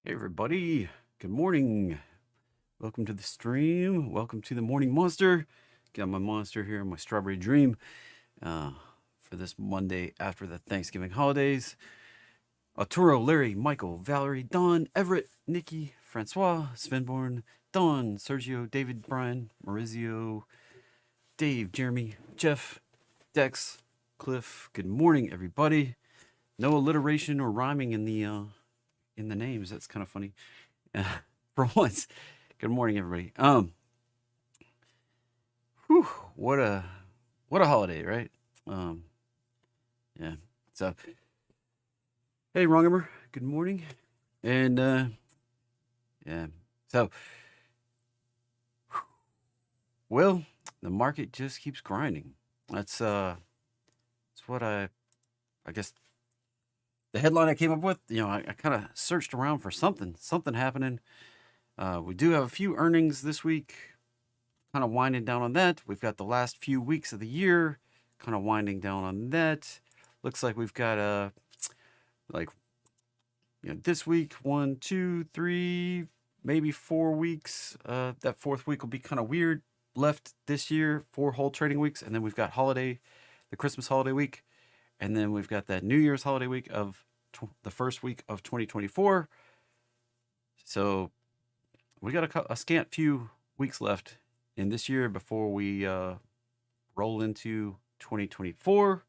Hey everybody, good morning. Welcome to the stream. Welcome to the Morning Monster. Got my monster here, my strawberry dream, uh, for this Monday after the Thanksgiving holidays. Arturo, Larry, Michael, Valerie, Don, Everett, Nikki, Francois, Svenborn, Don, Sergio, David, Brian, Maurizio, Dave, Jeremy, Jeff, Dex, Cliff. Good morning, everybody. No alliteration or rhyming in the names. That's kind of funny. For once. Good morning, everybody. Whew, what a what a holiday, right? Um, yeah. So, hey, Wrongimer. Good morning. And yeah. So, well, the market just keeps grinding. That's what I guess the headline I came up with. I kind of searched around for something happening. We do have a few earnings this week. Kind of winding down on that. We've got the last few weeks of the year, kind of winding down on that. Looks like we've got like this week 1, 2, 3, maybe 4 weeks. That fourth week will be kind of weird. Left this year, 4 whole trading weeks, and then we've got the Christmas holiday week, and then we've got that New Year's holiday week of the first week of 2024. So we got a scant few weeks left in this year before we roll into 2024.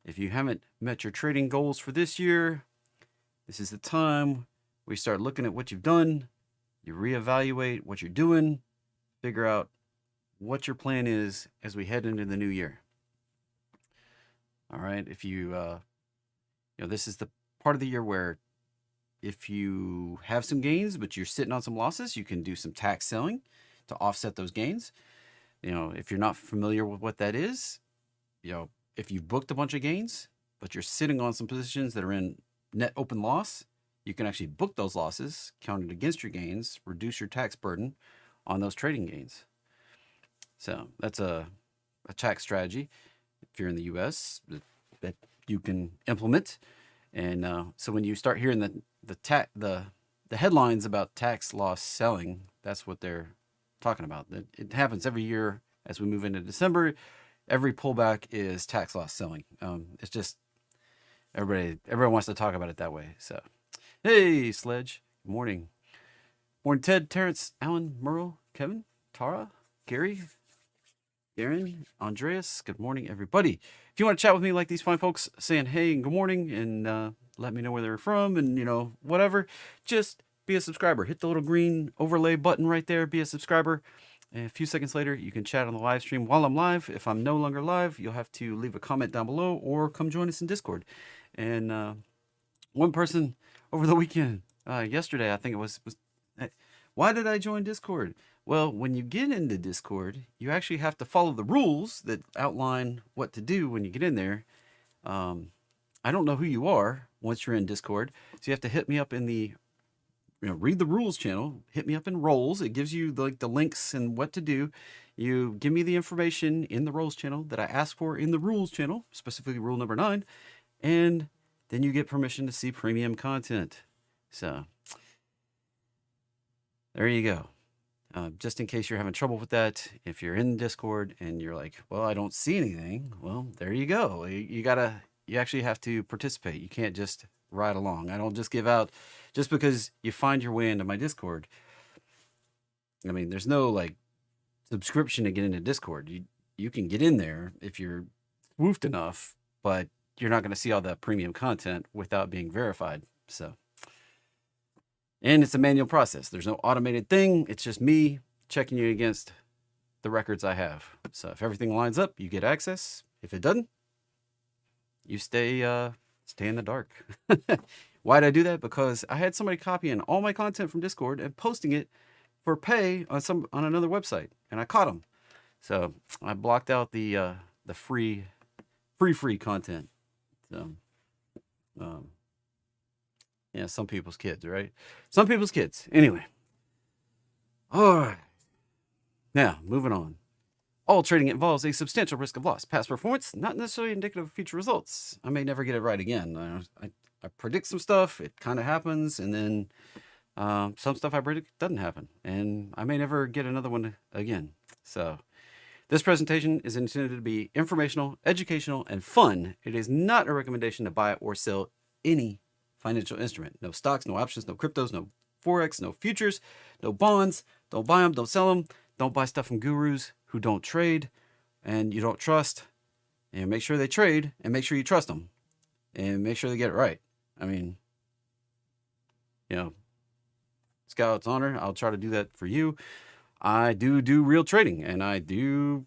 If you haven't met your trading goals for this year, this is the time we start looking at what you've done. You reevaluate what you're doing, figure out what your plan is as we head into the new year. All right. If this is the part of the year where if you have some gains, but you're sitting on some losses, you can do some tax selling to offset those gains. If you're not familiar with what that is, if you've booked a bunch of gains, but you're sitting on some positions that are in net open loss, you can actually book those losses, count it against your gains, reduce your tax burden on those trading gains. So that's a tax strategy if you're in the U.S. that you can implement. And so when you start hearing the headlines about tax loss selling, that's what they're talking about. It happens every year as we move into December. Every pullback is tax loss selling. It's just everyone wants to talk about it that way. So, hey, Sledge. Good morning. Morning, Ted, Terrence, Alan, Merle, Kevin, Tara, Gary, Aaron, Andreas. Good morning, everybody. If you want to chat with me like these fine folks saying hey and good morning and let me know where they're from and, whatever, just be a subscriber. Hit the little green overlay button right there. Be a subscriber. And a few seconds later, you can chat on the live stream while I'm live. If I'm no longer live, you'll have to leave a comment down below or come join us in Discord. And one person over the weekend, yesterday, I think it was why did I join Discord? Well, when you get into Discord, you actually have to follow the rules that outline what to do when you get in there. I don't know who you are once you're in Discord, so you have to hit me up in the read the rules channel. Hit me up in roles. It gives you the links and what to do. You give me the information in the roles channel that I asked for in the rules channel, specifically rule number 9, and then you get permission to see premium content. So there you go. Just in case you're having trouble with that, if you're in Discord and you're like, well, I don't see anything, well, there you go. You actually have to participate. You can't just ride along. I don't just give out just because you find your way into my Discord. I mean, there's no subscription to get into Discord. You can get in there if you're woofed enough, but you're not going to see all that premium content without being verified. So. And it's a manual process. There's no automated thing. It's just me checking you against the records I have. So if everything lines up, you get access. If it doesn't, you stay in the dark. Why did I do that? Because I had somebody copying all my content from Discord and posting it for pay on another website, and I caught them. So I blocked out the free content. So yeah, some people's kids, right? Some people's kids. Anyway. All right. Now, moving on. All trading involves a substantial risk of loss. Past performance, not necessarily indicative of future results. I may never get it right again. I predict some stuff, it kind of happens, and then Some stuff I predict doesn't happen, and I may never get another one again. So this presentation is intended to be informational, educational, and fun. It is not a recommendation to buy or sell any financial instrument. No stocks, no options, no cryptos, no Forex, no futures, no bonds. Don't buy them, don't sell them. Don't buy stuff from gurus who don't trade and you don't trust. And make sure they trade and make sure you trust them and make sure they get it right. I mean, Scout's honor, I'll try to do that for you. I do real trading, and I do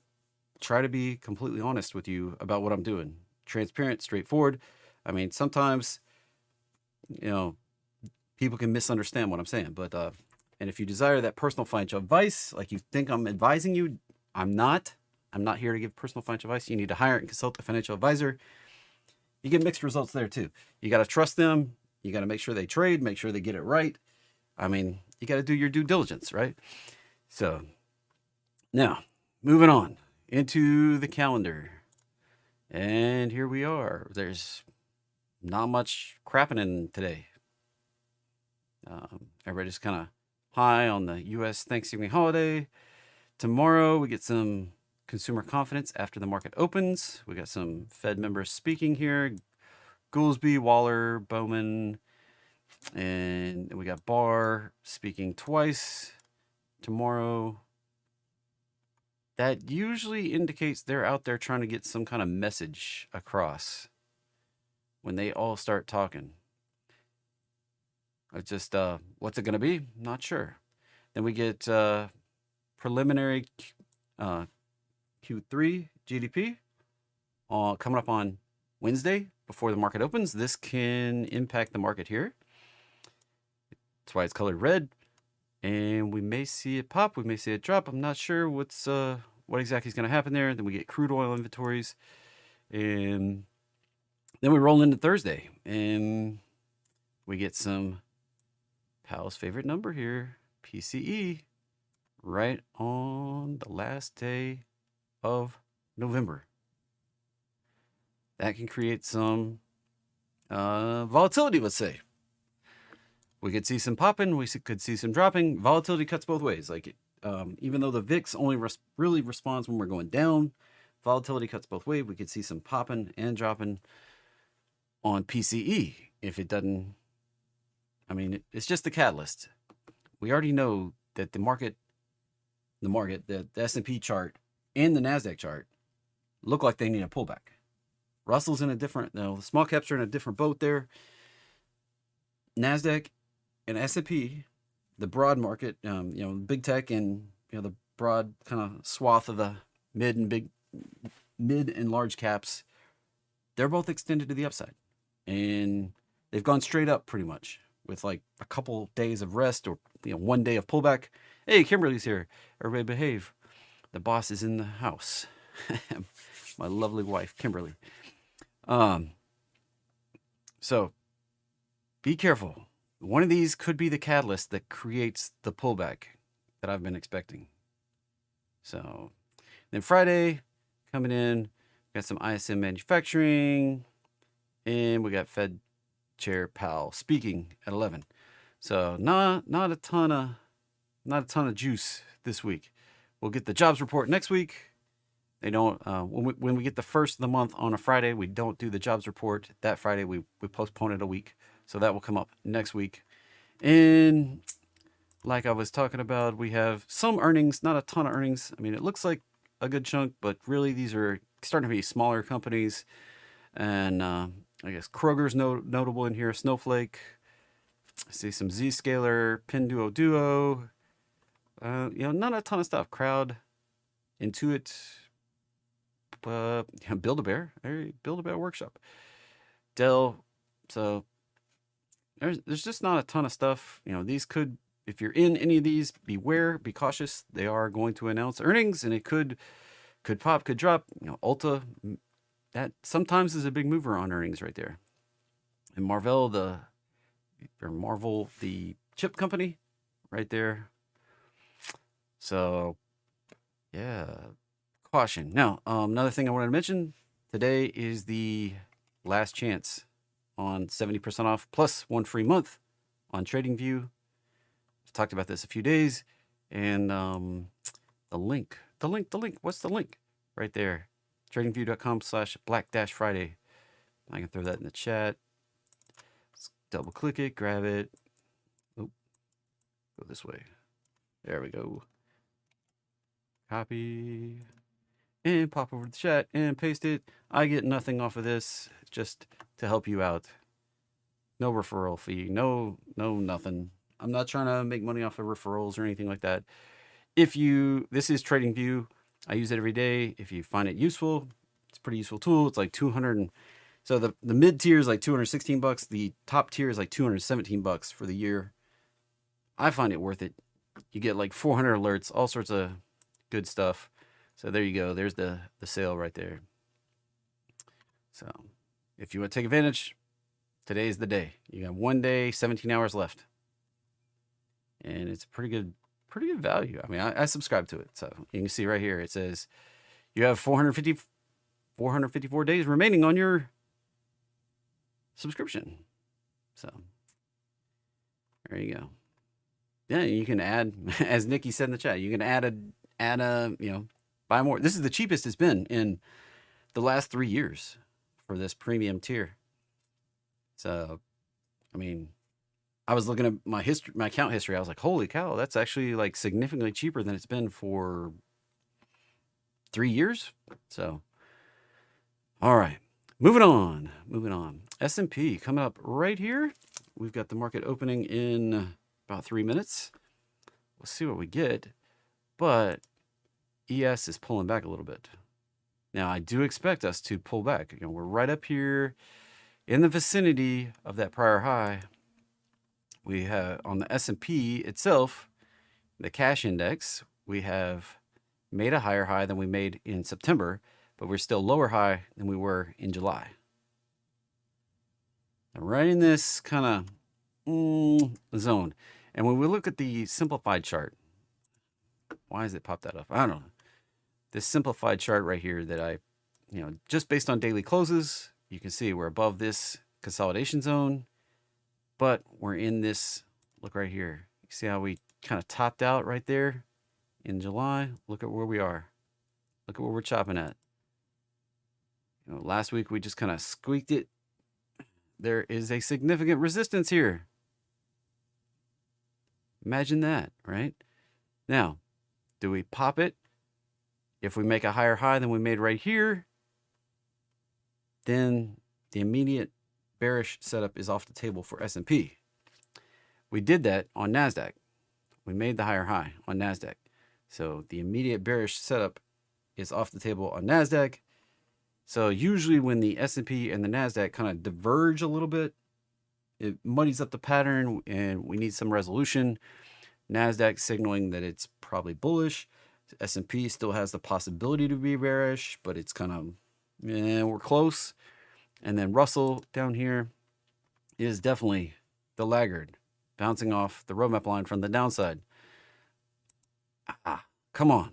try to be completely honest with you about what I'm doing. Transparent, straightforward. I mean, sometimes, people can misunderstand what I'm saying, but, and if you desire that personal financial advice, like you think I'm advising you, I'm not. I'm not here to give personal financial advice. You need to hire and consult a financial advisor. You get mixed results there too. You got to trust them. You got to make sure they trade, make sure they get it right. I mean, you got to do your due diligence, right? So now moving on into the calendar. And here we are. There's not much crapping today. Everybody's kind of high on the U.S. Thanksgiving holiday. Tomorrow we get some consumer confidence after the market opens. We got some Fed members speaking here. Goolsbee, Waller, Bowman, and we got Barr speaking twice tomorrow. That usually indicates they're out there trying to get some kind of message across when they all start talking. It's just, what's it going to be? Not sure. Then we get preliminary Q3 GDP coming up on Wednesday before the market opens. This can impact the market here. That's why it's colored red. And we may see it pop. We may see it drop. I'm not sure what exactly is going to happen there. Then we get crude oil inventories. And then we roll into Thursday. And we get some Powell's favorite number here, PCE, right on the last day of November. That can create some volatility, let's say. We could see some popping, we could see some dropping. Volatility cuts both ways. Like, even though the VIX only really responds when we're going down, volatility cuts both ways. We could see some popping and dropping on PCE if it doesn't. I mean, it's just the catalyst. We already know that the S&P chart and the NASDAQ chart look like they need a pullback. Russell's in a different, the small caps are in a different boat there. NASDAQ and S&P, the broad market, big tech and, the broad kind of swath of the mid and large caps, they're both extended to the upside. And they've gone straight up pretty much with like a couple days of rest or, 1 day of pullback. Hey, Kimberly's here. Everybody behave. The boss is in the house. My lovely wife, Kimberly. So be careful. One of these could be the catalyst that creates the pullback that I've been expecting. So then Friday coming in, got some ISM manufacturing, and we got Fed Chair Powell speaking at 11. So not a ton of juice this week. We'll get the jobs report next week. They don't when we get the first of the month on a Friday, we don't do the jobs report. That Friday we postpone it a week. So that will come up next week. And like I was talking about, we have some earnings, not a ton of earnings. I mean, it looks like a good chunk, but really these are starting to be smaller companies. And I guess Kroger's notable in here, Snowflake. I see some Zscaler, Pinduoduo. Not a ton of stuff. Crowd, Intuit, Build-A-Bear. Build-A-Bear Workshop. Dell. So there's just not a ton of stuff. These could, if you're in any of these, beware, be cautious. They are going to announce earnings, and it could pop, could drop. Ulta, that sometimes is a big mover on earnings right there. And Marvell, the chip company, right there. So, yeah, caution. Now, another thing I wanted to mention, today is the last chance on 70% off plus 1 free month on TradingView. talked about this a few days, and the link. What's the link? Right there. TradingView.com/Black-Friday. I can throw that in the chat. Let's double click it, grab it. Oh, go this way. There we go. Copy and pop over to the chat and paste it. I get nothing off of this, just to help you out. No referral fee, no nothing. I'm not trying to make money off of referrals or anything like that. This is TradingView. I use it every day. If you find it useful, it's a pretty useful tool. It's like 200. So the mid tier is like $216. The top tier is like $217 for the year. I find it worth it. You get like 400 alerts, all sorts of good stuff. So there you go. There's the sale right there. So if you want to take advantage, today's the day. You got 1 day, 17 hours left. And it's a pretty good value. I mean, I subscribe to it. So you can see right here, it says you have 454 days remaining on your subscription. So there you go. Yeah, you can add, as Nikki said in the chat, you can add a, buy more. This is the cheapest it's been in the last 3 years for this premium tier. So, I mean, I was looking at my account history. I was like, holy cow, that's actually like significantly cheaper than it's been for 3 years. So, all right, moving on. S&P coming up right here. We've got the market opening in about 3 minutes. We'll see what we get, but ES is pulling back a little bit. Now, I do expect us to pull back. We're right up here in the vicinity of that prior high. We have on the S&P itself, the cash index, we have made a higher high than we made in September, but we're still lower high than we were in July. Now, right in this kind of zone. And when we look at the simplified chart, why has it popped that up? I don't know. This simplified chart right here that I, just based on daily closes, you can see we're above this consolidation zone, but we're in this, look right here. You see how we kind of topped out right there in July? Look at where we are. Look at where we're chopping at. Last week we just kind of squeaked it. There is a significant resistance here. Imagine that, right? Now, do we pop it? If we make a higher high than we made right here, then the immediate bearish setup is off the table for S&P. We did that on NASDAQ. We made the higher high on NASDAQ. So the immediate bearish setup is off the table on NASDAQ. So usually when the S&P and the NASDAQ kind of diverge a little bit, it muddies up the pattern and we need some resolution. NASDAQ signaling that it's probably bullish. S&P still has the possibility to be bearish, but it's kind of, we're close. And then Russell down here is definitely the laggard, bouncing off the roadmap line from the downside. Come on.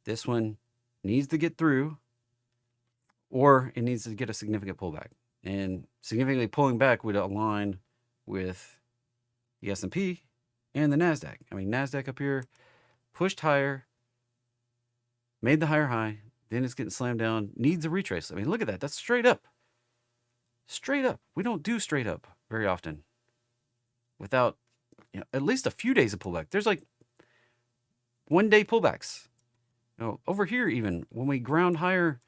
This one needs to get through, or it needs to get a significant pullback. And significantly pulling back would align with the S&P and the NASDAQ. I mean, NASDAQ up here pushed higher, made the higher high, then it's getting slammed down, needs a retrace. I mean, look at that. That's straight up. Straight up. We don't do straight up very often without at least a few days of pullback. There's like 1 day pullbacks. Over here, even when we ground higher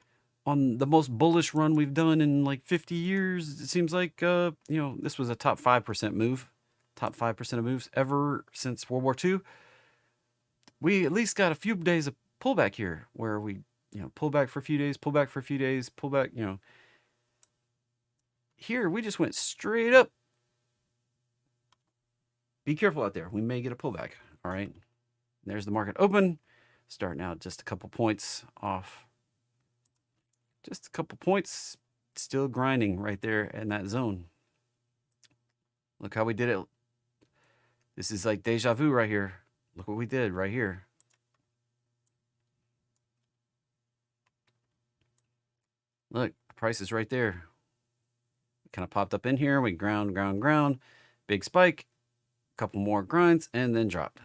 on the most bullish run we've done in like 50 years, it seems like, this was a top 5% move, top 5% of moves ever since World War II. We at least got a few days of pullback here where we, pull back for a few days, pull back for a few days, pull back, Here, we just went straight up. Be careful out there. We may get a pullback. All right. There's the market open. Starting out just a couple points off. Just a couple points. Still grinding right there in that zone. Look how we did it. This is like deja vu right here. Look what we did right here. Look, the price is right there. Kind of popped up in here. We ground. Big spike. couple more grinds, and then dropped.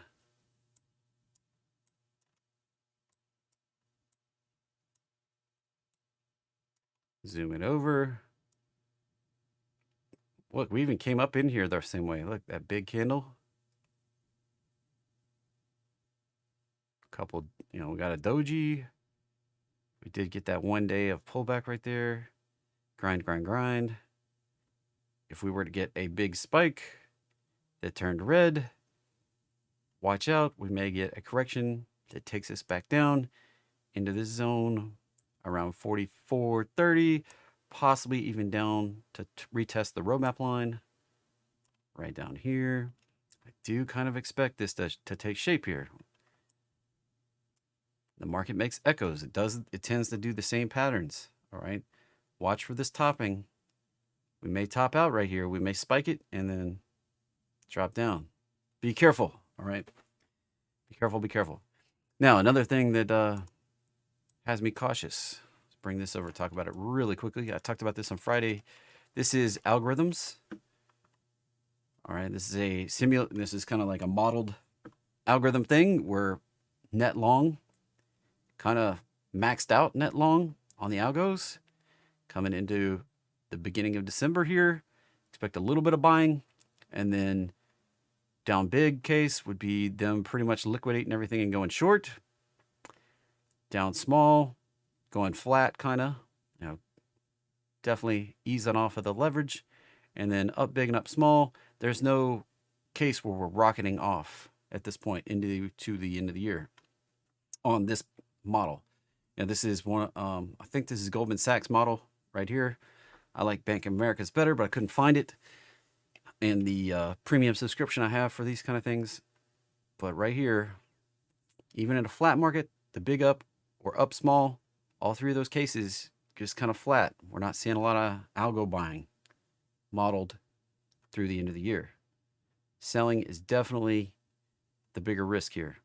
Zoom it over. Look, we even came up in here the same way. Look, that big candle. Couple, we got a doji. We did get that 1 day of pullback right there. Grind, grind, grind. If we were to get a big spike that turned red, watch out. We may get a correction that takes us back down into this zone around 44.30, possibly even down to retest the roadmap line right down here. I do kind of expect this to take shape here. The market makes echoes. It tends to do the same patterns. All right. Watch for this topping. We may top out right here. We may spike it and then drop down. Be careful. All right. Be careful. Be careful. Now, another thing that has me cautious. Let's bring this over, talk about it really quickly. I talked about this on Friday. This is algorithms. All right. This is this is kind of like a modeled algorithm thing where net long, kind of maxed out net long on the algos coming into the beginning of December here. Expect a little bit of buying, and then down big case would be them pretty much liquidating everything and going short. Down small, going flat, kind of, definitely easing off of the leverage, and then up big and up small. There's no case where we're rocketing off at this point to the end of the year on this model. Now this is one. I think this is Goldman Sachs model right here. I like Bank of America's better, but I couldn't find it in the premium subscription I have for these kind of things. But right here, even in a flat market, the big up or up small, all three of those cases just kind of flat. We're not seeing a lot of algo buying modeled through the end of the year. Selling is definitely the bigger risk here.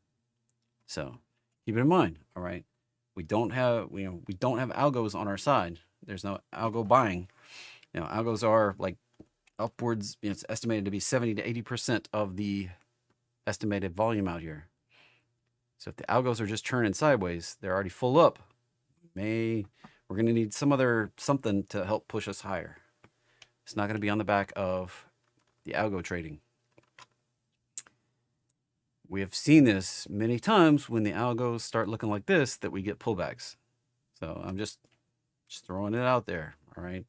So keep it in mind. All right. We don't have algos on our side. There's no algo buying. Algos are like upwards, it's estimated to be 70 to 80% of the estimated volume out here. So if the algos are just churning sideways, they're already full up. We're going to need something to help push us higher. It's not going to be on the back of the algo trading. We have seen this many times when the algos start looking like this, that we get pullbacks. So I'm just throwing it out there. All right.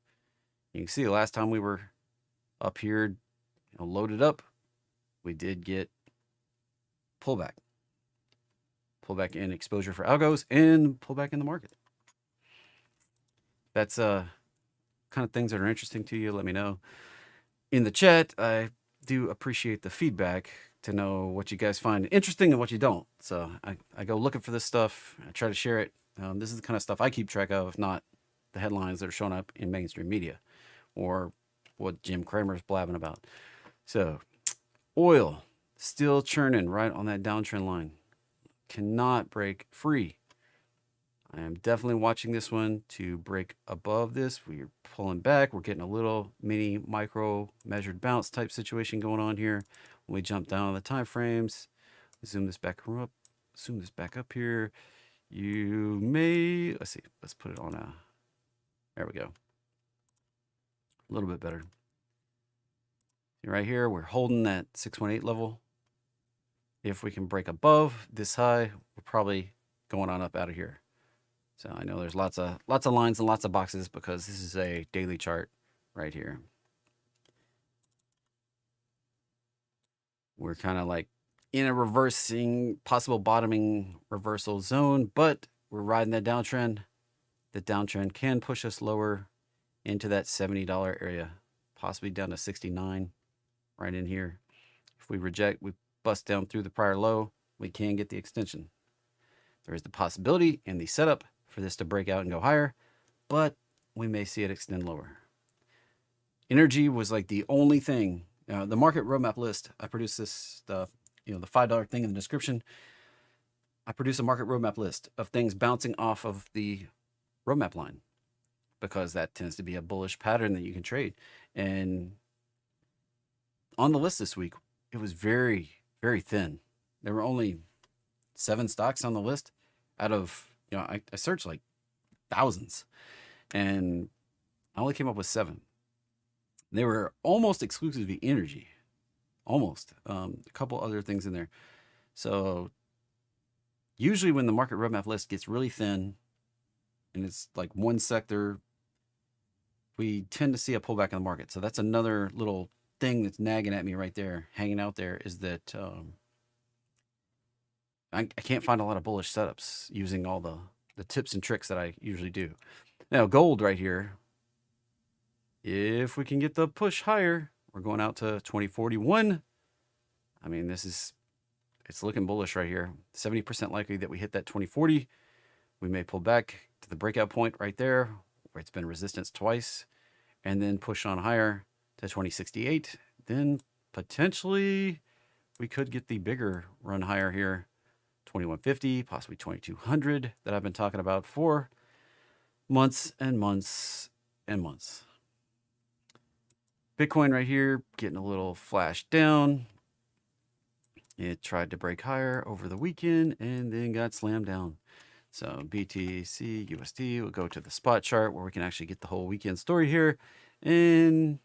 You can see the last time we were up here, loaded up, we did get pullback. Pullback in exposure for algos and pullback in the market. That's kind of things that are interesting to you. Let me know in the chat. I do appreciate the feedback to know what you guys find interesting and what you don't. So I go looking for this stuff. I try to share it. This is the kind of stuff I keep track of, not the headlines that are showing up in mainstream media or what Jim Cramer's blabbing about. So oil still churning right on that downtrend line. Cannot break free. I am definitely watching this one to break above this. We're pulling back. We're getting a little mini micro measured bounce type situation going on here. When we jump down on the time frames, zoom this back up here. You may, let's put it on there we go. A little bit better. Right here, we're holding that 618 level. If we can break above this high, we're probably going on up out of here. So I know there's lots of lines and lots of boxes because this is a daily chart right here. We're kind of like in a possible bottoming reversal zone, but we're riding that downtrend. The downtrend can push us lower into that $70 area, possibly down to 69 right in here. If we bust down through the prior low, we can get the extension. There is the possibility in the setup for this to break out and go higher, but we may see it extend lower. Energy was like the only thing. The market roadmap list, I produced this stuff, the $5 thing in the description. I produce a market roadmap list of things bouncing off of the roadmap line because that tends to be a bullish pattern that you can trade. And on the list this week, it was very, very thin. There were only 7 stocks on the list out of, I searched like thousands, and I only came up with 7. They were almost exclusively energy, almost. A couple other things in there. So usually when the market roadmap list gets really thin and it's like one sector, we tend to see a pullback in the market. So that's another little thing that's nagging at me right there, hanging out there, is that I can't find a lot of bullish setups using all the tips and tricks that I usually do. Now, gold right here, if we can get the push higher, we're going out to 2041. I mean, it's looking bullish right here. 70% likely that we hit that 2040. We may pull back to the breakout point right there, where it's been resistance twice, and then push on higher to 2068. Then potentially we could get the bigger run higher here, 2150, possibly 2200, that I've been talking about for months and months and months. Bitcoin right here getting a little flash down. It tried to break higher over the weekend and then got slammed down. So BTC USD, we'll go to the spot chart where we can actually get the whole weekend story here. And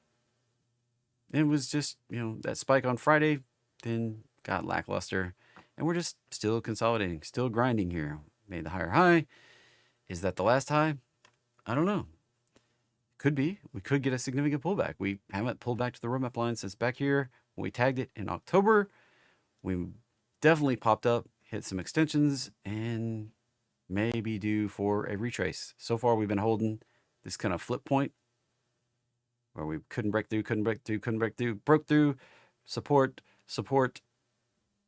it was just, that spike on Friday, then got lackluster. And we're just still consolidating, still grinding here. Made the higher high. Is that the last high? I don't know. Could be. We could get a significant pullback. We haven't pulled back to the roadmap line since back here when we tagged it in October. We definitely popped up, hit some extensions, and maybe due for a retrace. So far, we've been holding this kind of flip point where we couldn't break through, broke through, support.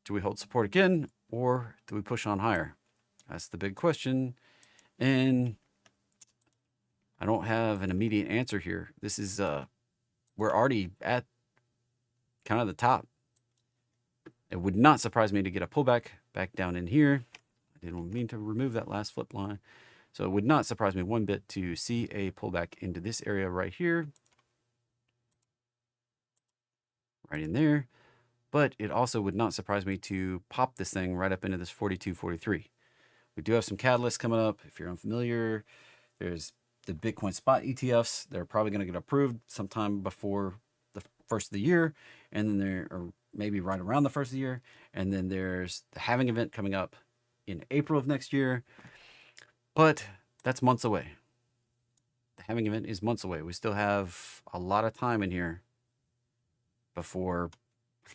Do we hold support again, or do we push on higher? That's the big question. And I don't have an immediate answer here. This is, we're already at kind of the top. It would not surprise me to get a pullback back down in here. I didn't mean to remove that last flip line. So it would not surprise me one bit to see a pullback into this area right here. Right in there. But it also would not surprise me to pop this thing right up into this 42, 43. We do have some catalysts coming up. If you're unfamiliar, there's the Bitcoin spot ETFs. They're probably going to get approved sometime before the first of the year. And then or maybe right around the first of the year. And then there's the halving event coming up in April of next year. But that's months away. The halving event is months away. We still have a lot of time in here before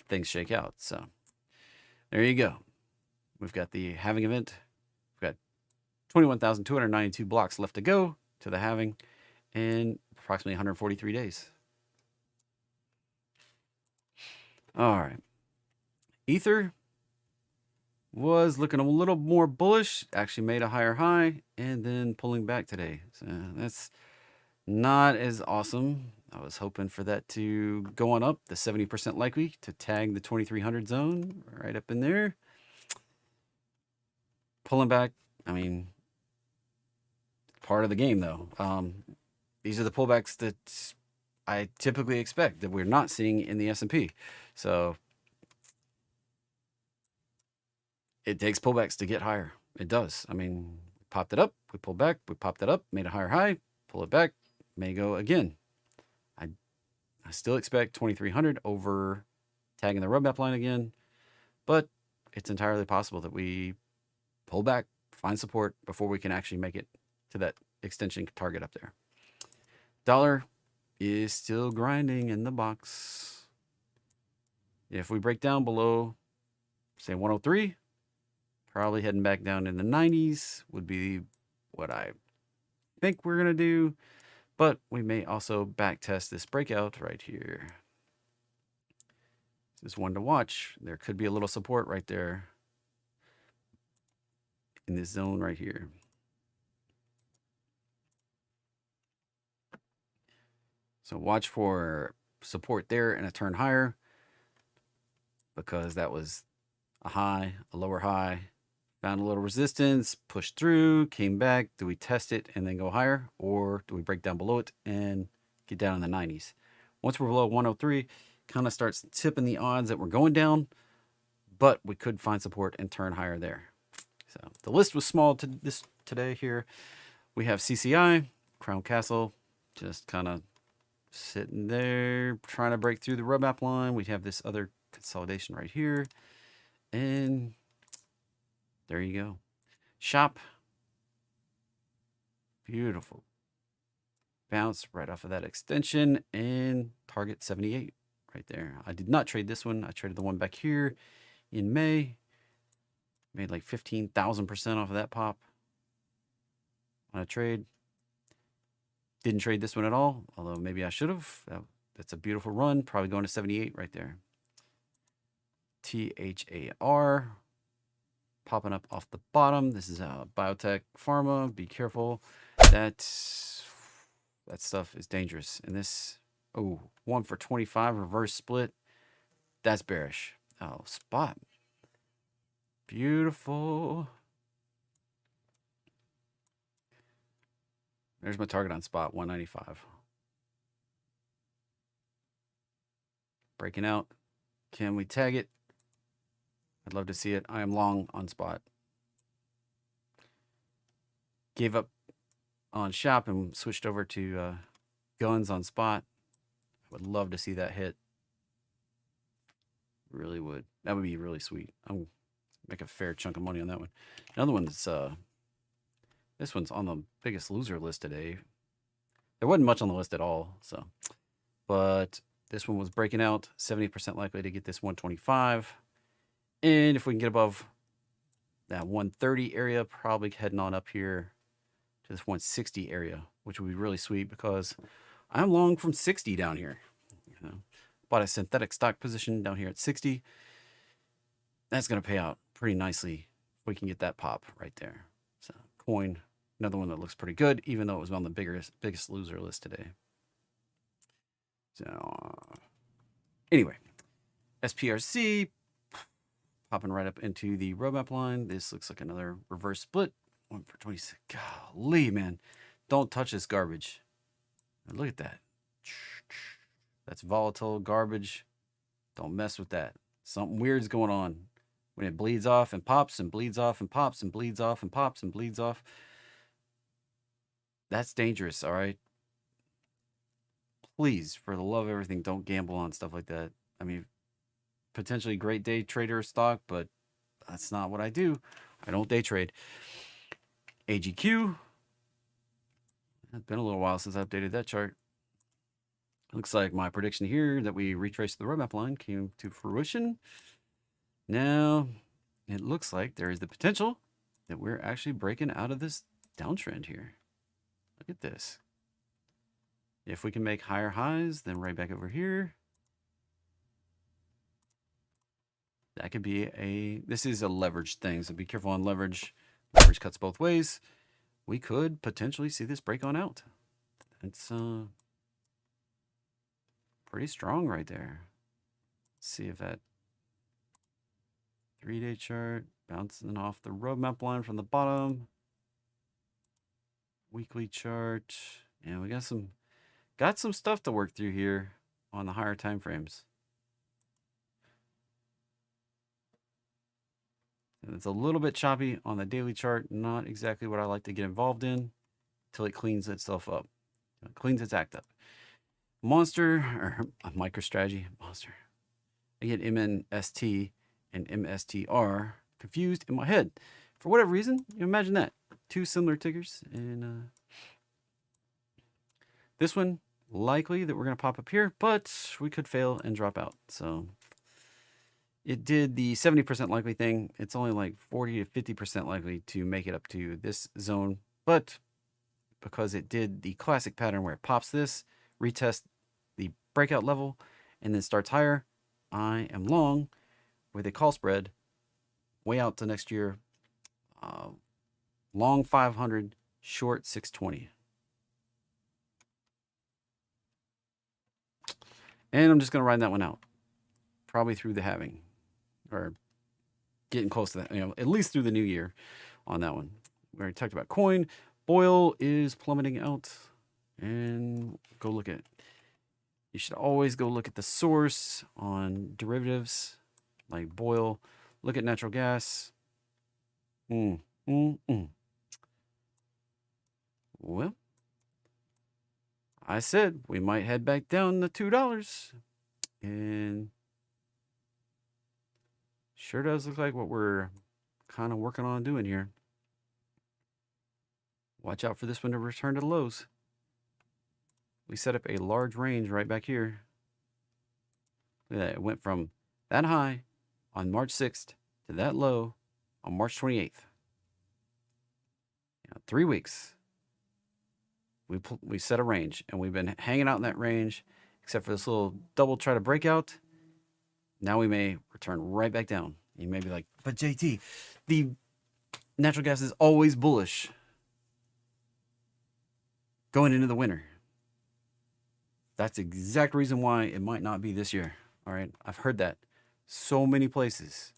things shake out. So there you go. We've got the halving event. We've got 21,292 blocks left to go to the halving in approximately 143 days. All right. Ether was looking a little more bullish, actually made a higher high, and then pulling back today. So that's not as awesome. I was hoping for that to go on up, the 70% likely to tag the 2300 zone right up in there. Pulling back, I mean, part of the game though. These are the pullbacks that I typically expect that we're not seeing in the S&P. So it takes pullbacks to get higher. It does. I mean, we popped it up, we pulled back, we popped it up, made a higher high, pull it back, may go again. I still expect 2300 over tagging the roadmap line again, but it's entirely possible that we pull back, find support before we can actually make it to that extension target up there. Dollar is still grinding in the box. If we break down below, say 103, probably heading back down in the 90s would be what I think we're going to do. But we may also back test this breakout right here. This is one to watch. There could be a little support right there in this zone right here. So watch for support there and a turn higher, because that was a high, a lower high. Found a little resistance, pushed through, came back. Do we test it and then go higher? Or do we break down below it and get down in the 90s? Once we're below 103, kind of starts tipping the odds that we're going down, but we could find support and turn higher there. So the list was small today here. We have CCI, Crown Castle, just kind of sitting there trying to break through the roadmap line. We have this other consolidation right here, and there you go. Shop, beautiful. Bounce right off of that extension and target 78 right there. I did not trade this one. I traded the one back here in May. Made like 15,000% off of that pop on a trade. Didn't trade this one at all, although maybe I should have. That's a beautiful run. Probably going to 78 right there. THAR popping up off the bottom. This is biotech pharma. Be careful. That stuff is dangerous. And this, 1 for 25 reverse split. That's bearish. Oh, spot. Beautiful. There's my target on spot, 195. Breaking out. Can we tag it? I'd love to see it. I am long on spot. Gave up on shop and switched over to guns on spot. I would love to see that hit. Really would. That would be really sweet. I'm make a fair chunk of money on that one. Another one that's this one's on the biggest loser list today. There wasn't much on the list at all, so but this one was breaking out, 70% likely to get this 125. And if we can get above that 130 area, probably heading on up here to this 160 area, which would be really sweet because I'm long from 60 down here. You know, bought a synthetic stock position down here at 60. That's going to pay out pretty nicely if we can get that pop right there. So coin, another one that looks pretty good, even though it was on the biggest loser list today. So anyway, SPRC popping right up into the roadmap line. This looks like another reverse split. 1 for 26. Golly, man. Don't touch this garbage. Look at that. That's volatile garbage. Don't mess with that. Something weird's going on. When it bleeds off and pops and bleeds off and pops and bleeds off and pops and bleeds off. That's dangerous, all right? Please, for the love of everything, don't gamble on stuff like that. I mean, potentially great day trader stock, but that's not what I do. I don't day trade. AGQ. It's been a little while since I updated that chart. Looks like my prediction here that we retraced the roadmap line came to fruition. Now, it looks like there is the potential that we're actually breaking out of this downtrend here. Look at this. If we can make higher highs, then right back over here. That could be this is a leverage thing, so be careful on leverage. Leverage cuts both ways. We could potentially see this break on out. It's pretty strong right there. Let's see if that 3-day chart bouncing off the roadmap line from the bottom. Weekly chart. And we got some stuff to work through here on the higher time frames. And it's a little bit choppy on the daily chart. Not exactly what I like to get involved in until it cleans itself up. It cleans its act up. Monster, or MicroStrategy, Monster. I get MNST and MSTR confused in my head. For whatever reason, you imagine that. Two similar tickers. And this one, likely that we're going to pop up here, but we could fail and drop out. So it did the 70% likely thing. It's only like 40 to 50% likely to make it up to this zone. But because it did the classic pattern where it pops this, retest the breakout level, and then starts higher, I am long with a call spread way out to next year. Long 500, short 620. And I'm just going to ride that one out. Probably through the halving. Or getting close to that. At least through the new year on that one. We already talked about coin. Oil is plummeting out. And go look at it. you should always go look at the source on derivatives like oil. Look at natural gas. Well, I said we might head back down to $2. And sure does look like what we're kind of working on doing here. Watch out for this one to return to the lows. We set up a large range right back here. Look at that. It went from that high on March 6th to that low on March 28th. 3 weeks. We set a range, and we've been hanging out in that range, except for this little double try to breakout. Now we may return right back down. You may be like, but JT, the natural gas is always bullish going into the winter. That's the exact reason why it might not be this year. All right, I've heard that so many places.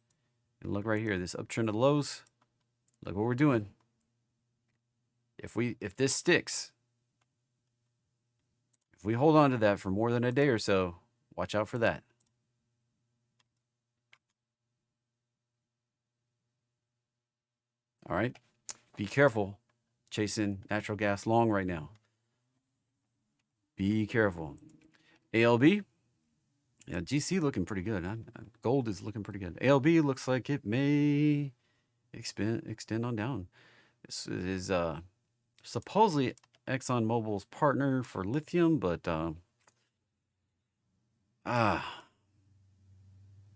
And look right here, this uptrend of lows. Look what we're doing. If this sticks, if we hold on to that for more than a day or so, watch out for that. All right, be careful chasing natural gas long right now. Be careful. ALB, yeah, GC looking pretty good. Gold is looking pretty good. ALB looks like it may extend on down. This is supposedly ExxonMobil's partner for lithium, but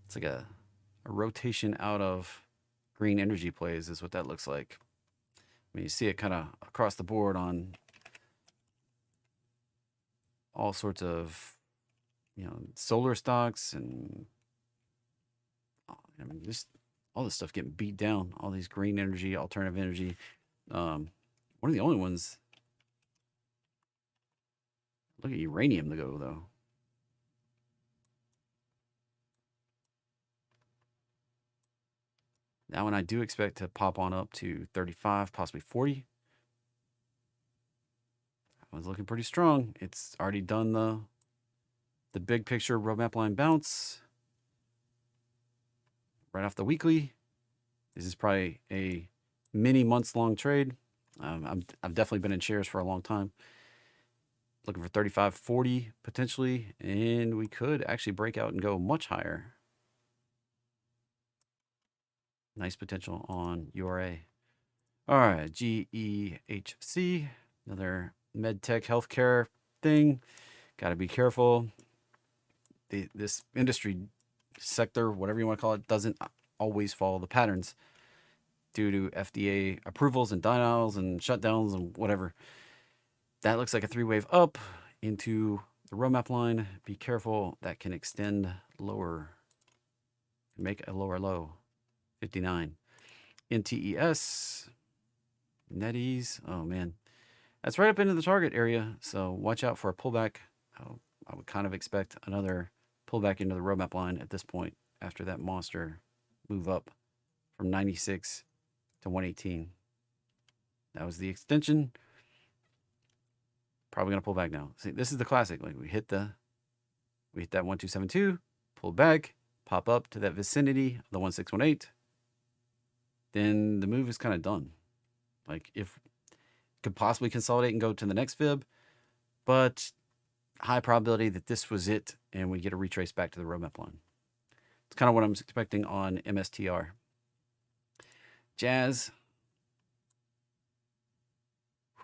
it's like a rotation out of green energy plays is what that looks like. I mean, you see it kind of across the board on all sorts of, solar stocks, and I mean, just all this stuff getting beat down. All these green energy, alternative energy. One of the only ones. Look at uranium to go though. That one I do expect to pop on up to 35, possibly 40. That one's looking pretty strong. It's already done the big picture roadmap line bounce right off the weekly. This is probably a many months long trade. I've definitely been in shares for a long time. Looking for 35, 40 potentially, and we could actually break out and go much higher. Nice potential on URA. All right, GEHC, another med tech healthcare thing. Got to be careful. This industry sector, whatever you want to call it, doesn't always follow the patterns due to FDA approvals and denials and shutdowns and whatever. That looks like a 3-wave up into the roadmap line. Be careful. That can extend lower, make a lower low. 59. NTES, NetEase. Oh man, that's right up into the target area. So watch out for a pullback. I would kind of expect another pullback into the roadmap line at this point after that monster move up from 96 to 118. That was the extension. Probably gonna pull back now. See, this is the classic. Like we hit that 1272, pull back, pop up to that vicinity of the 1618. Then the move is kind of done. Like if could possibly consolidate and go to the next fib, but high probability that this was it and we get a retrace back to the roadmap line. It's kind of what I'm expecting on MSTR. Jazz.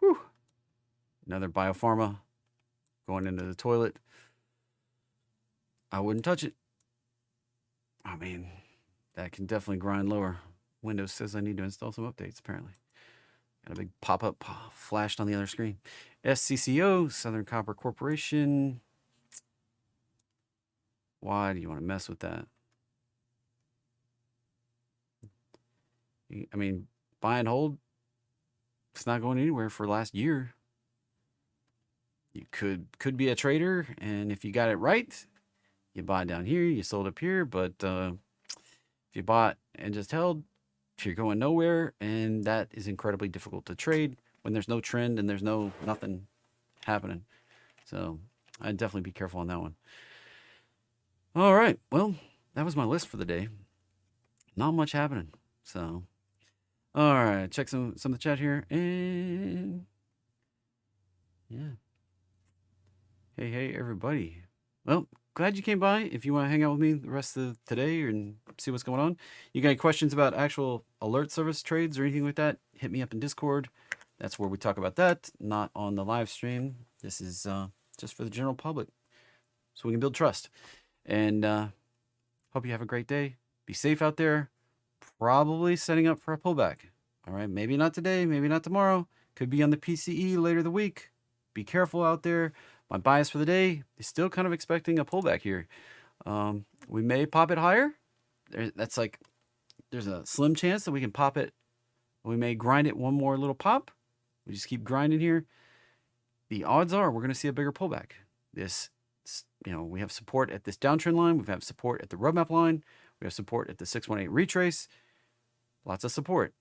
Whew. Another biopharma going into the toilet. I wouldn't touch it. I mean, that can definitely grind lower. Windows says I need to install some updates, apparently. Got a big pop-up flashed on the other screen. SCCO, Southern Copper Corporation. Why do you want to mess with that? I mean, buy and hold. It's not going anywhere for last year. You could be a trader, and if you got it right, you buy down here, you sold up here. But if you bought and just held, you're going nowhere, and that is incredibly difficult to trade when there's no trend and there's nothing happening. So I'd definitely be careful on that one. All right. Well, that was my list for the day. Not much happening. So, all right. Check some of the chat here. And yeah. Hey, everybody. Well, glad you came by. If you want to hang out with me the rest of today and see what's going on, you got any questions about actual alert service trades or anything like that, hit me up in Discord. That's where we talk about that, not on the live stream. This is just for the general public so we can build trust. And hope you have a great day. Be safe out there. Probably setting up for a pullback. All right, maybe not today, maybe not tomorrow. Could be on the PCE later the week. Be careful out there. My bias for the day is still kind of expecting a pullback here. We may pop it higher. There's a slim chance that we can pop it. We may grind it one more little pop. We just keep grinding here. The odds are we're going to see a bigger pullback. We have support at this downtrend line. We have support at the roadmap line. We have support at the 618 retrace. Lots of support.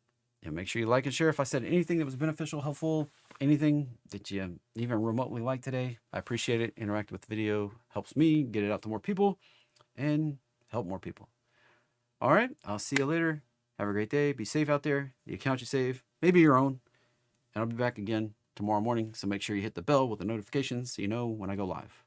Make sure you like and share if I said anything that was beneficial, helpful, anything that you even remotely like today. I appreciate it. Interact with the video. Helps me get it out to more people and help more people. All right. I'll see you later. Have a great day. Be safe out there. The account you save, maybe your own. And I'll be back again tomorrow morning. So make sure you hit the bell with the notifications so you know when I go live.